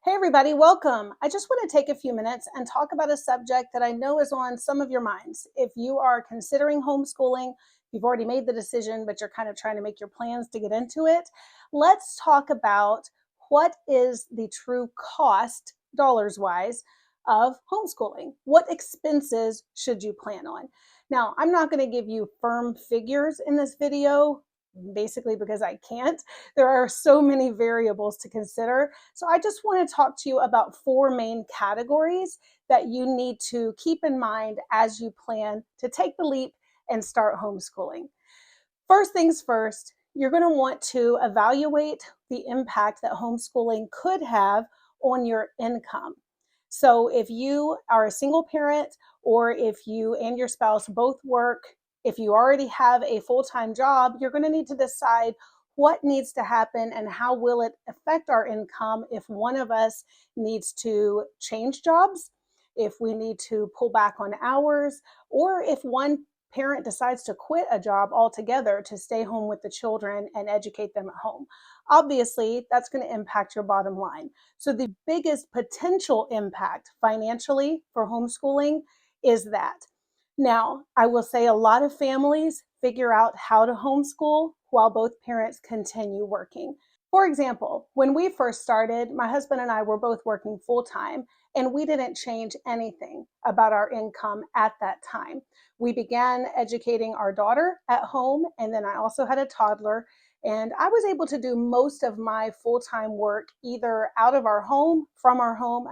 Hey everybody, welcome. I just want to take a few minutes and talk about a subject that I know is on some of your minds. If you are considering homeschooling, you've already made the decision, but you're kind of trying to make your plans to get into it, let's talk about what is the true cost, dollars wise, of homeschooling. What expenses should you plan on? Now, I'm not going to give you firm figures in this video, basically because I can't. There are so many variables to consider. So I just want to talk to you about four main categories that you need to keep in mind as you plan to take the leap and start homeschooling. First things first, you're going to want to evaluate the impact that homeschooling could have on your income. So if you are a single parent, or if you and your spouse both work, if you already have a full-time job, you're going to need to decide what needs to happen and how will it affect our income if one of us needs to change jobs, if we need to pull back on hours, or if one parent decides to quit a job altogether to stay home with the children and educate them at home. Obviously, that's going to impact your bottom line. So the biggest potential impact financially for homeschooling is that. Now, I will say a lot of families figure out how to homeschool while both parents continue working. For example, when we first started, my husband and I were both working full time, and we didn't change anything about our income at that time. We began educating our daughter at home, and then I also had a toddler, and I was able to do most of my full-time work either out of our home, from our home,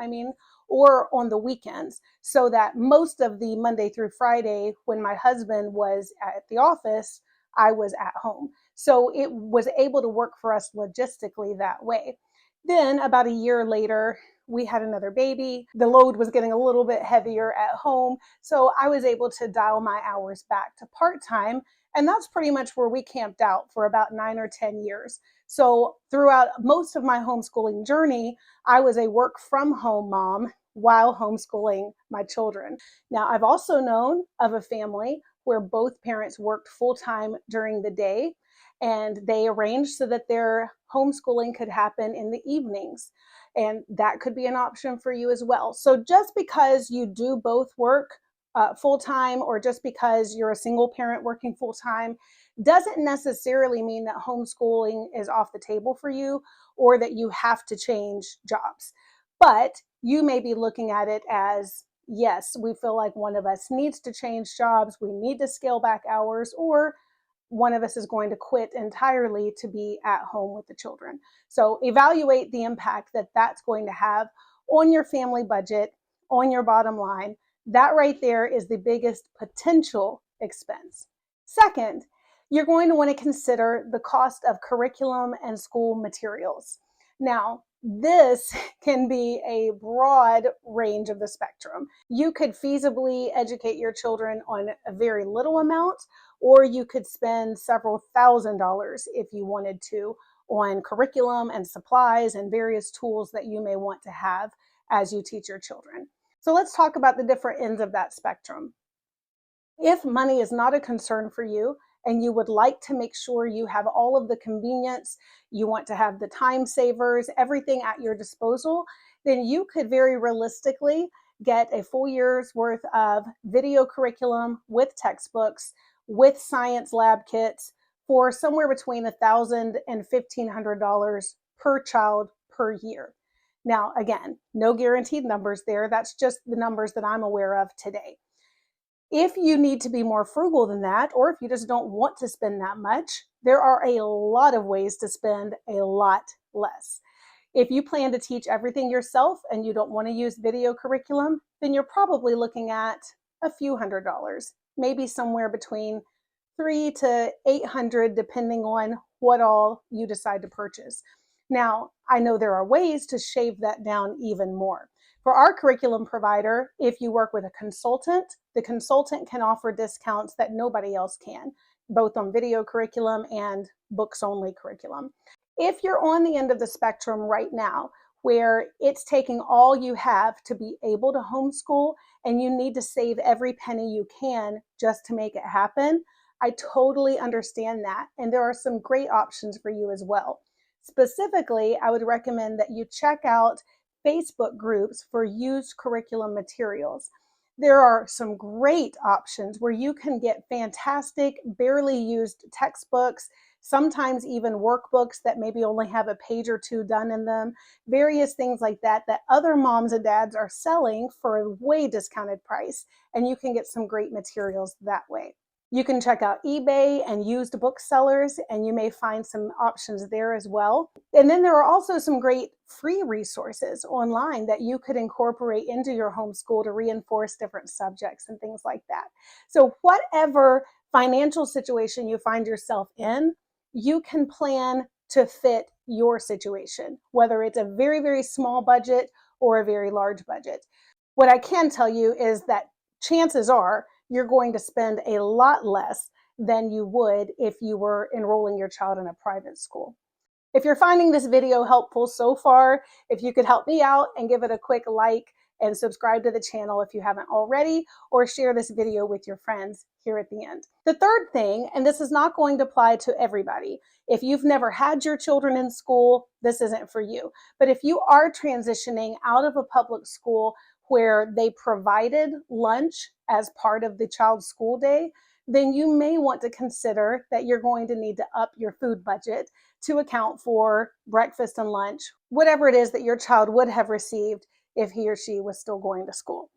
or on the weekends, so that most of the Monday through Friday, when my husband was at the office, I was at home. So it was able to work for us logistically that way. Then about a year later, we had another baby. The load was getting a little bit heavier at home. So I was able to dial my hours back to part-time. And that's pretty much where we camped out for about 9 or 10 years. So throughout most of my homeschooling journey, I was a work from home mom while homeschooling my children. Now, I've also known of a family where both parents worked full-time during the day, and they arranged so that their homeschooling could happen in the evenings. And that could be an option for you as well. So just because you do both work full-time, or just because you're a single parent working full-time, doesn't necessarily mean that homeschooling is off the table for you or that you have to change jobs. But you may be looking at it as, yes, we feel like one of us needs to change jobs, we need to scale back hours, or one of us is going to quit entirely to be at home with the children. So evaluate the impact that that's going to have on your family budget, on your bottom line. That right there is the biggest potential expense. Second, you're going to want to consider the cost of curriculum and school materials. Now, this can be a broad range of the spectrum. You could feasibly educate your children on a very little amount, or you could spend several $1,000s if you wanted to on curriculum and supplies and various tools that you may want to have as you teach your children. So let's talk about the different ends of that spectrum. If money is not a concern for you and you would like to make sure you have all of the convenience, you want to have the time savers, everything at your disposal, then you could very realistically get a full year's worth of video curriculum with textbooks, with science lab kits for somewhere between $1,000 and $1,500 per child per year. Now, again, no guaranteed numbers there. That's just the numbers that I'm aware of today. If you need to be more frugal than that, or if you just don't want to spend that much, there are a lot of ways to spend a lot less. If you plan to teach everything yourself and you don't want to use video curriculum, then you're probably looking at a few $100s, maybe somewhere between $300 to $800, depending on what all you decide to purchase. Now, I know there are ways to shave that down even more. For our curriculum provider, if you work with a consultant, the consultant can offer discounts that nobody else can, both on video curriculum and books only curriculum. If you're on the end of the spectrum right now, where it's taking all you have to be able to homeschool and you need to save every penny you can just to make it happen, I totally understand that. And there are some great options for you as well. Specifically, I would recommend that you check out Facebook groups for used curriculum materials. There are some great options where you can get fantastic, barely used textbooks, sometimes even workbooks that maybe only have a page or two done in them, various things like that that other moms and dads are selling for a way discounted price. And you can get some great materials that way. You can check out eBay and used booksellers, and you may find some options there as well. And then there are also some great free resources online that you could incorporate into your homeschool to reinforce different subjects and things like that. So whatever financial situation you find yourself in, you can plan to fit your situation, whether it's a very, very small budget or a very large budget. What I can tell you is that chances are you're going to spend a lot less than you would if you were enrolling your child in a private school. If you're finding this video helpful so far, if you could help me out and give it a quick like and subscribe to the channel if you haven't already, or share this video with your friends here at the end. The third thing, and this is not going to apply to everybody, if you've never had your children in school, this isn't for you. But if you are transitioning out of a public school where they provided lunch as part of the child's school day, then you may want to consider that you're going to need to up your food budget to account for breakfast and lunch, whatever it is that your child would have received if he or she was still going to school.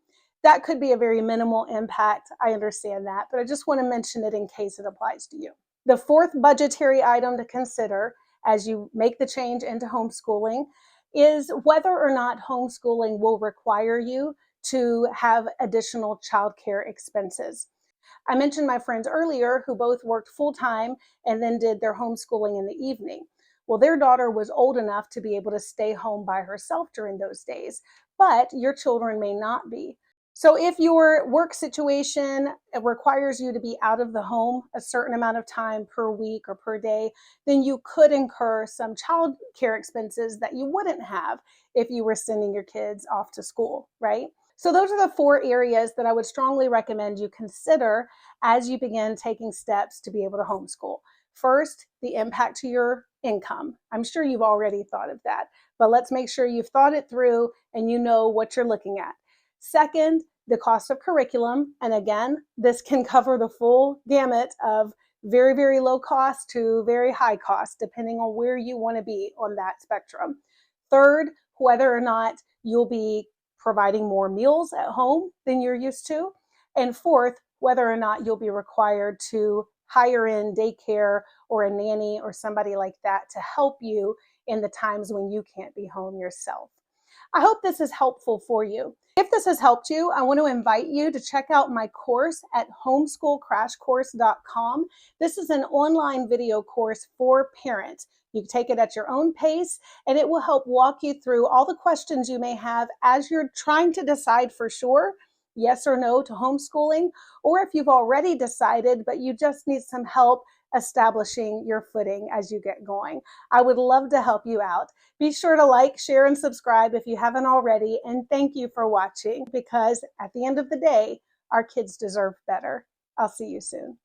That could be a very minimal impact. I understand that, but I just want to mention it in case it applies to you. The fourth budgetary item to consider as you make the change into homeschooling is whether or not homeschooling will require you to have additional childcare expenses. I mentioned my friends earlier who both worked full-time and then did their homeschooling in the evening. Well, their daughter was old enough to be able to stay home by herself during those days, but your children may not be. So if your work situation requires you to be out of the home a certain amount of time per week or per day, then you could incur some child care expenses that you wouldn't have if you were sending your kids off to school, right? So those are the four areas that I would strongly recommend you consider as you begin taking steps to be able to homeschool. First, the impact to your income. I'm sure you've already thought of that, but let's make sure you've thought it through and you know what you're looking at. Second, the cost of curriculum. And again, this can cover the full gamut of very, very low cost to very high cost, depending on where you want to be on that spectrum. Third, whether or not you'll be providing more meals at home than you're used to. And fourth, whether or not you'll be required to hire in daycare or a nanny or somebody like that to help you in the times when you can't be home yourself. I hope this is helpful for you. If this has helped you, I want to invite you to check out my course at homeschoolcrashcourse.com. This is an online video course for parents. You can take it at your own pace, and it will help walk you through all the questions you may have as you're trying to decide for sure, yes or no to homeschooling, or if you've already decided, but you just need some help establishing your footing as you get going. I would love to help you out. Be sure to like, share, and subscribe if you haven't already, and thank you for watching, because at the end of the day, our kids deserve better. I'll see you soon.